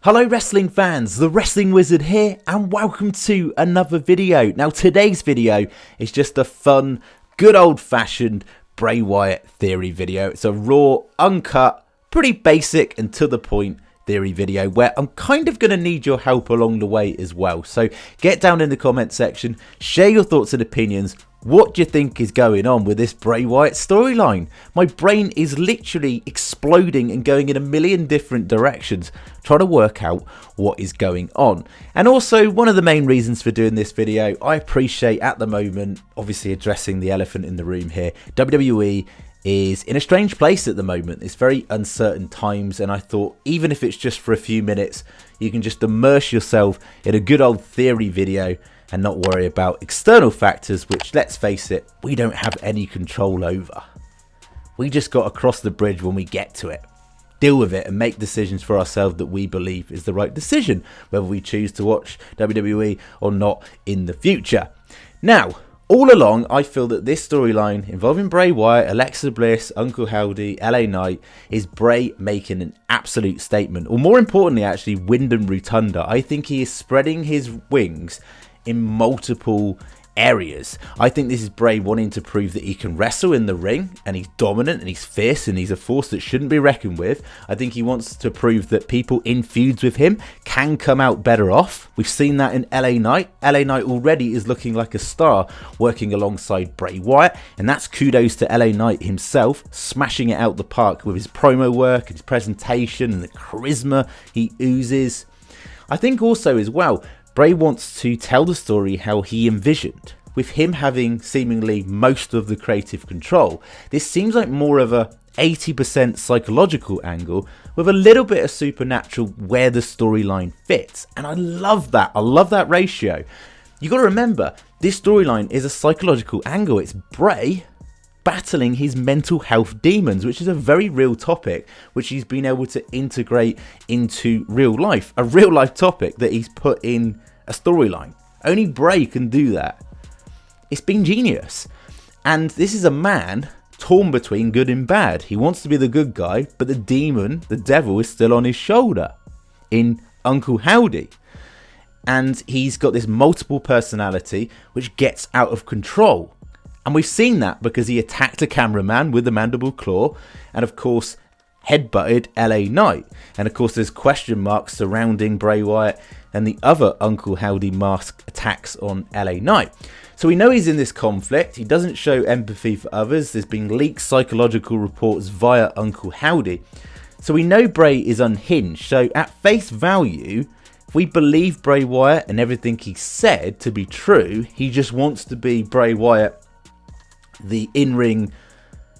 Hello wrestling fans, the Wrestling Wizard here and welcome to another video. Now today's video is just a fun, good old fashioned Bray Wyatt theory video. It's a raw, uncut, pretty basic and to the point theory video where I'm kind of going to need your help along the way as well. So get down in the comment section, share your thoughts and opinions. What do you think is going on with this Bray Wyatt storyline? My brain is literally exploding and going in a million different directions trying to work out what is going on. And also, one of the main reasons for doing this video, I appreciate at the moment, obviously addressing the elephant in the room here, WWE is in a strange place at the moment. It's very uncertain times, and I thought even if it's just for a few minutes, you can just immerse yourself in a good old theory video and not worry about external factors, which, let's face it, we don't have any control over. We just got to cross the bridge when we get to it, deal with it and make decisions for ourselves that we believe is the right decision, whether we choose to watch WWE or not in the future. Now, all along, I feel that this storyline involving Bray Wyatt, Alexa Bliss, Uncle Howdy, LA Knight is Bray making an absolute statement, or more importantly actually, Wyndham Rotunda. I think he is spreading his wings in multiple areas. I think this is Bray wanting to prove that he can wrestle in the ring and he's dominant and he's fierce and he's a force that shouldn't be reckoned with. I think he wants to prove that people in feuds with him can come out better off. We've seen that in LA Knight. LA Knight already is looking like a star working alongside Bray Wyatt, and that's kudos to LA Knight himself, smashing it out the park with his promo work, his presentation and the charisma he oozes. I think also as well, Bray wants to tell the story how he envisioned, with him having seemingly most of the creative control. This seems like more of a 80% psychological angle with a little bit of supernatural where the storyline fits. And I love that. I love that ratio. You got to remember, this storyline is a psychological angle. It's Bray battling his mental health demons, which is a very real topic, which he's been able to integrate into real life. A real life topic that he's put in a storyline. Only Bray can do that. It's been genius. And this is a man torn between good and bad. He wants to be the good guy, but the demon, the devil, is still on his shoulder in Uncle Howdy. And he's got this multiple personality which gets out of control. And we've seen that because he attacked a cameraman with the mandible claw and of course headbutted LA Knight. And of course there's question marks surrounding Bray Wyatt and the other Uncle Howdy mask attacks on LA Knight. So we know he's in this conflict. He doesn't show empathy for others. There's been leaked psychological reports via Uncle Howdy. So we know Bray is unhinged. So at face value, if we believe Bray Wyatt and everything he said to be true, he just wants to be Bray Wyatt, the in-ring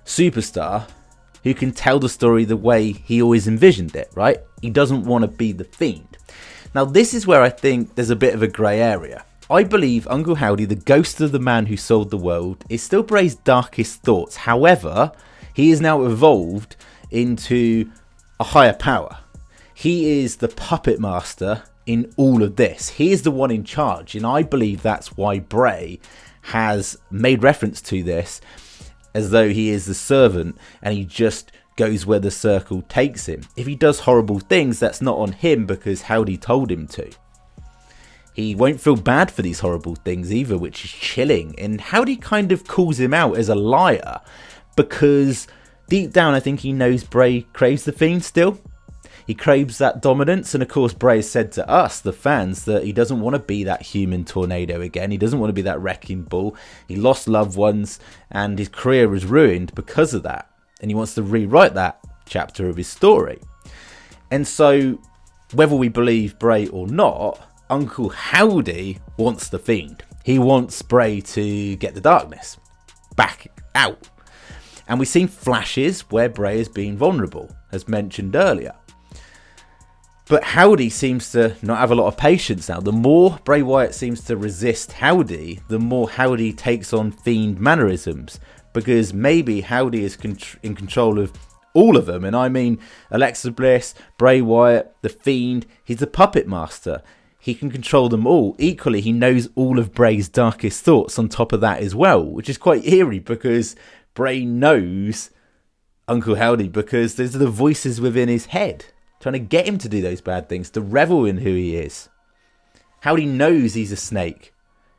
superstar who can tell the story the way he always envisioned it, right? He doesn't want to be the Fiend. Now this is where I think there's a bit of a grey area. I believe Uncle Howdy, the ghost of the man who sold the world, is still Bray's darkest thoughts. However, he is now evolved into a higher power. He is the puppet master in all of this. He is the one in charge, and I believe that's why Bray has made reference to this as though he is the servant and he just goes where the circle takes him. If he does horrible things, that's not on him because Howdy told him to. He won't feel bad for these horrible things either, which is chilling. And Howdy kind of calls him out as a liar because deep down I think he knows Bray craves the Fiend still. He craves that dominance, and of course Bray has said to us, the fans, that he doesn't want to be that human tornado again. He doesn't want to be that wrecking ball. He lost loved ones and his career was ruined because of that. And he wants to rewrite that chapter of his story. And so, whether we believe Bray or not, Uncle Howdy wants the Fiend. He wants Bray to get the darkness back out. And we've seen flashes where Bray has been vulnerable, as mentioned earlier. But Howdy seems to not have a lot of patience now. The more Bray Wyatt seems to resist Howdy, the more Howdy takes on Fiend mannerisms. Because maybe Howdy is in control of all of them. And I mean Alexa Bliss, Bray Wyatt, the Fiend. He's the puppet master. He can control them all. Equally, he knows all of Bray's darkest thoughts on top of that as well. Which is quite eerie because Bray knows Uncle Howdy because there's the voices within his head. trying to get him to do those bad things, to revel in who he is. Howdy knows he's a snake.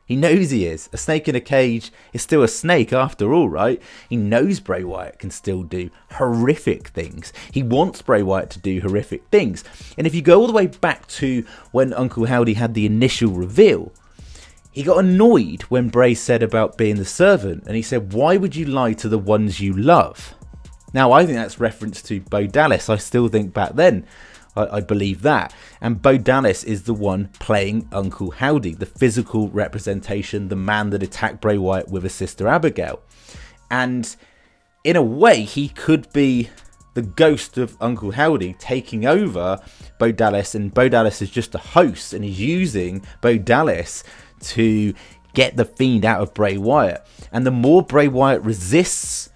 He knows he is. A snake in a cage is still a snake after all, right? He knows Bray Wyatt can still do horrific things. He wants Bray Wyatt to do horrific things. And if you go all the way back to when Uncle Howdy had the initial reveal, he got annoyed when Bray said about being the servant. And he said, why would you lie to the ones you love? Now, I think that's reference to Bo Dallas. I still think back then, I believe that. And Bo Dallas is the one playing Uncle Howdy, the physical representation, the man that attacked Bray Wyatt with his sister Abigail. And in a way, he could be the ghost of Uncle Howdy taking over Bo Dallas, and Bo Dallas is just a host, and he's using Bo Dallas to get the Fiend out of Bray Wyatt. And the more Bray Wyatt resists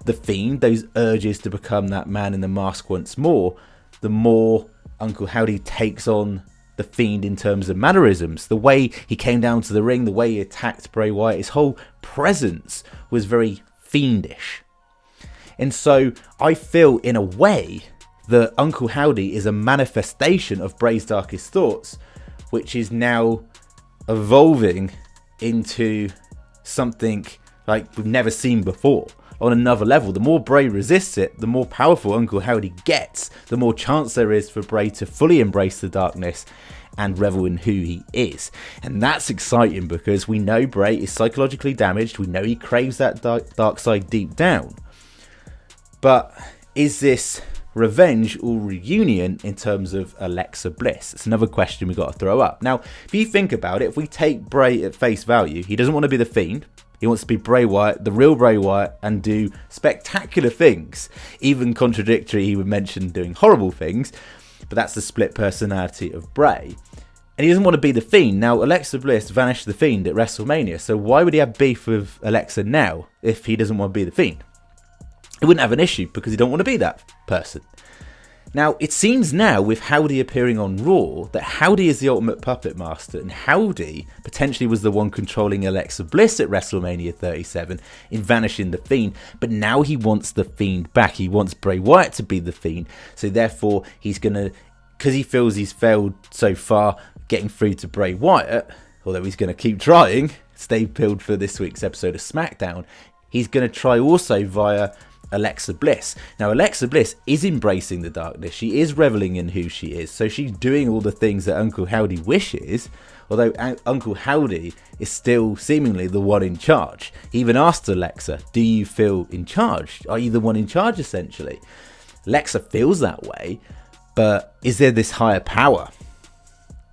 the Fiend, those urges to become that man in the mask once more, the more Uncle Howdy takes on the Fiend in terms of mannerisms. The way he came down to the ring, the way he attacked Bray Wyatt, his whole presence was very fiendish. And so I feel in a way that Uncle Howdy is a manifestation of Bray's darkest thoughts, which is now evolving into something like we've never seen before. On another level, the more Bray resists it, the more powerful Uncle Howdy gets, the more chance there is for Bray to fully embrace the darkness and revel in who he is. And that's exciting because we know Bray is psychologically damaged. We know he craves that dark side deep down. But is this revenge or reunion in terms of Alexa Bliss? It's another question we've got to throw up. Now, if you think about it, if we take Bray at face value, he doesn't want to be the Fiend. He wants to be Bray Wyatt, the real Bray Wyatt, and do spectacular things. Even contradictory, he would mention doing horrible things, but that's the split personality of Bray. And he doesn't want to be the Fiend. Now, Alexa Bliss vanished the Fiend at WrestleMania, so why would he have beef with Alexa now if he doesn't want to be the Fiend? He wouldn't have an issue because he don't want to be that person. Now, it seems now with Howdy appearing on Raw that Howdy is the ultimate puppet master, and Howdy potentially was the one controlling Alexa Bliss at WrestleMania 37 in vanishing the Fiend, but now he wants the Fiend back. He wants Bray Wyatt to be the Fiend, so therefore he's going to, because he feels he's failed so far getting through to Bray Wyatt, although he's going to keep trying, stay peeled for this week's episode of SmackDown, he's going to try also via Alexa Bliss. Now, Alexa Bliss is embracing the darkness. She is reveling in who she is. So she's doing all the things that Uncle Howdy wishes, although Uncle Howdy is still seemingly the one in charge. He even asked Alexa, do you feel in charge? Are you the one in charge, essentially? Alexa feels that way, but is there this higher power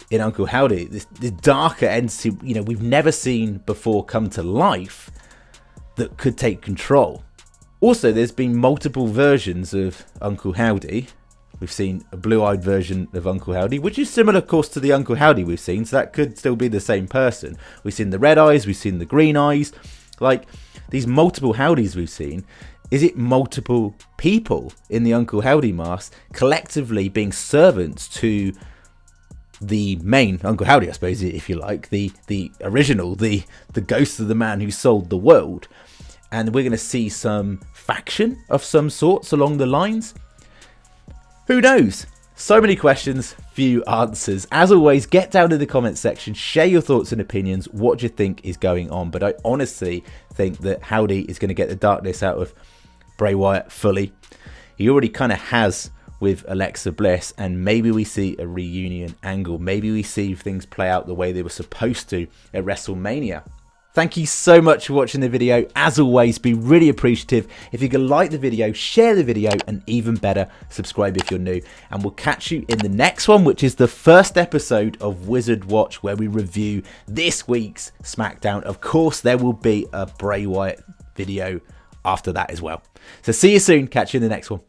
in Uncle Howdy? This darker entity, we've never seen before come to life that could take control. Also, there's been multiple versions of Uncle Howdy. We've seen a blue-eyed version of Uncle Howdy, which is similar, of course, to the Uncle Howdy we've seen, so that could still be the same person. We've seen the red eyes, we've seen the green eyes. Like, these multiple Howdys we've seen, is it multiple people in the Uncle Howdy mask collectively being servants to the main Uncle Howdy, I suppose, if you like, the original, the ghost of the man who sold the world? And we're going to see some faction of some sorts along the lines. Who knows? So many questions, few answers. As always, get down in the comments section, share your thoughts and opinions. What do you think is going on? But I honestly think that Howdy is going to get the darkness out of Bray Wyatt fully. He already kind of has with Alexa Bliss, and maybe we see a reunion angle. Maybe we see things play out the way they were supposed to at WrestleMania. Thank you so much for watching the video. As always, be really appreciative if you can like the video, share the video, and even better, subscribe if you're new. And we'll catch you in the next one, which is the first episode of Wizard Watch, where we review this week's SmackDown. Of course, there will be a Bray Wyatt video after that as well. So see you soon. Catch you in the next one.